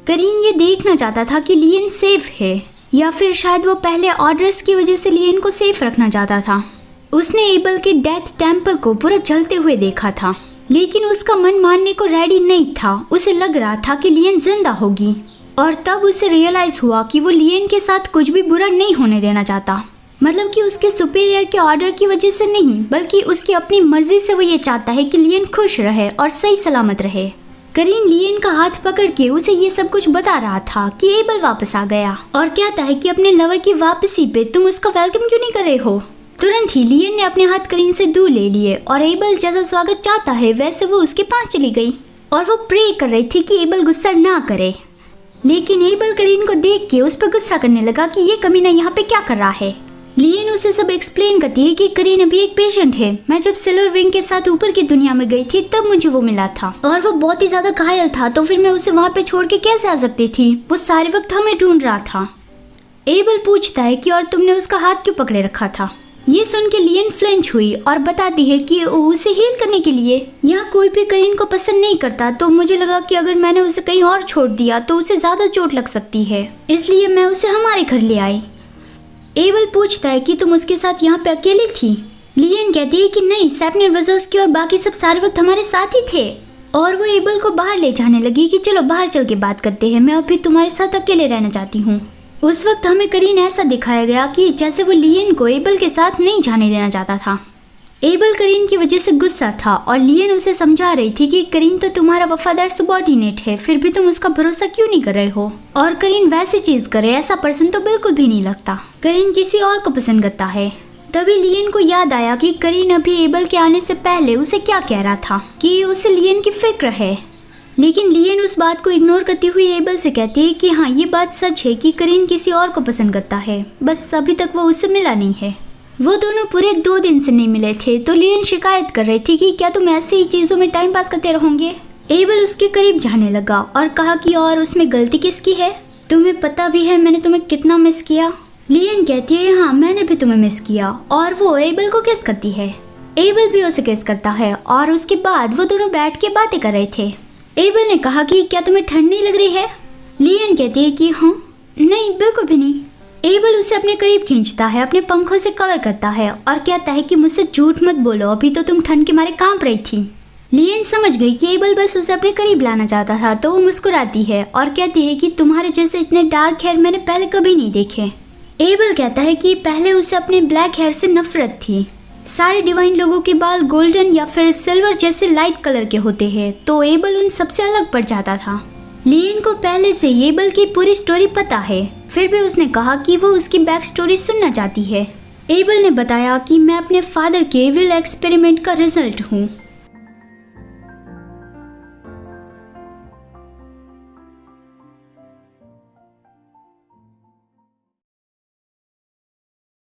करीन ये देखना चाहता था कि लियन सेफ है, या फिर शायद वो पहले ऑर्डर्स की वजह से लियन को सेफ रखना चाहता था। उसने एबल के डेथ टेम्पल को पूरा जलते हुए देखा था, लेकिन उसका मन मानने को रेडी नहीं था। उसे लग रहा था कि लियन जिंदा होगी, और तब उसे रियलाइज हुआ कि वो लियन के साथ कुछ भी बुरा नहीं होने देना चाहता। मतलब कि उसके सुपीरियर के ऑर्डर की वजह से नहीं, बल्कि उसकी अपनी मर्जी से वो ये चाहता है कि लियन खुश रहे और सही सलामत रहे। करीन लियन का हाथ पकड़ के उसे ये सब कुछ बता रहा था कि एबल वापस आ गया और कहता है कि अपने लवर की वापसी पे तुम उसका वेलकम क्यों नहीं कर रहे हो। तुरंत ही लियन ने अपने हाथ करीन से दूर ले लिए और एबल जैसा स्वागत चाहता है वैसे वो उसके पास चली गई और वो प्रे कर रही थी कि एबल गुस्सा ना करे। लेकिन एबल करीन को देख के उस पर गुस्सा करने लगा कि ये कमीना यहाँ पे क्या कर रहा है। लियन उसे सब एक्सप्लेन करती है कि करीन अभी एक पेशेंट है। मैं जब सिल्वर विंग के साथ ऊपर की दुनिया में गई थी तब मुझे वो मिला था और वो बहुत ही ज्यादा घायल था, तो फिर मैं उसे वहाँ पे छोड़ के कैसे आ सकती थी। वो सारे वक्त हमें ढूंढ रहा था। एबल पूछता है कि और तुमने उसका हाथ क्यों पकड़े रखा था। ये सुन के लियन फ्लेंच हुई और बताती है कि उसे हील करने के लिए। यहाँ कोई भी करीन को पसंद नहीं करता, तो मुझे लगा कि अगर मैंने उसे कहीं और छोड़ दिया तो उसे ज्यादा चोट लग सकती है, इसलिए मैं उसे हमारे घर ले आई। एबल पूछता है कि तुम उसके साथ यहाँ पे अकेली थी। लियन कहती है कि नहीं, सैपनिर वज़ोस्की और बाकी सब सारे वक्त हमारे साथ ही थे। और वो एबल को बाहर ले जाने लगी कि चलो बाहर चल के बात करते हैं, मैं अभी तुम्हारे साथ अकेले रहना चाहती हूँ। उस वक्त हमें करीन ऐसा दिखाया गया कि जैसे वो लियन को एबल के साथ नहीं जाने देना चाहता था। एबल करीन की वजह से गुस्सा था और लियन उसे समझा रही थी कि करीन तो तुम्हारा वफादार सबॉर्डिनेट है, फिर भी तुम उसका भरोसा क्यों नहीं कर रहे हो। और करीन वैसी चीज करे, ऐसा पर्सन तो बिल्कुल भी नहीं लगता। करीन किसी और को पसंद करता है। तभी लियन को याद आया कि करीन अभी एबल के आने से पहले उसे क्या कह रहा था कि उसे लियन की फिक्र है। लेकिन लियन उस बात को इग्नोर करती हुई एबल से कहती है कि हाँ, ये बात सच है कि करीन किसी और को पसंद करता है, बस अभी तक वो उससे मिला नहीं है। वो दोनों पूरे 2 दिन से नहीं मिले थे, तो लियन शिकायत कर रही थी कि क्या तुम ऐसे ही चीजों में टाइम पास करते रहोगे। एबल उसके करीब जाने लगा और कहा कि और उसमें गलती किसकी है, तुम्हें पता भी है मैंने तुम्हें कितना मिस किया। लियन कहती है हाँ, मैंने भी तुम्हें मिस किया, और वो एबल को किस करती है। एबल भी उसे किस करता है और उसके बाद वो दोनों बैठ के बातें कर रहे थे। एबल ने कहा कि क्या तुम्हें ठंड नहीं लग रही है। लियन कहती है कि हाँ, नहीं बिल्कुल भी नहीं। एबल उसे अपने करीब खींचता है, अपने पंखों से कवर करता है और कहता है कि मुझसे झूठ मत बोलो, अभी तो तुम ठंड के मारे कांप रही थी। लियन समझ गई कि एबल बस उसे अपने करीब लाना चाहता था, तो वो मुस्कुराती है और कहती है कि तुम्हारे जैसे इतने डार्क हेयर मैंने पहले कभी नहीं देखे। एबल कहता है कि पहले उसे अपने ब्लैक हेयर से नफरत थी। सारे डिवाइन लोगों के बाल गोल्डन या फिर सिल्वर जैसे लाइट कलर के होते हैं, तो एबल उन सबसे अलग पड़ जाता था। लियन को पहले से एबल की पूरी स्टोरी पता है, फिर भी उसने कहा कि वो उसकी बैक स्टोरी सुनना चाहती है। एबल ने बताया कि मैं अपने फादर के विल एक्सपेरिमेंट का रिजल्ट हूँ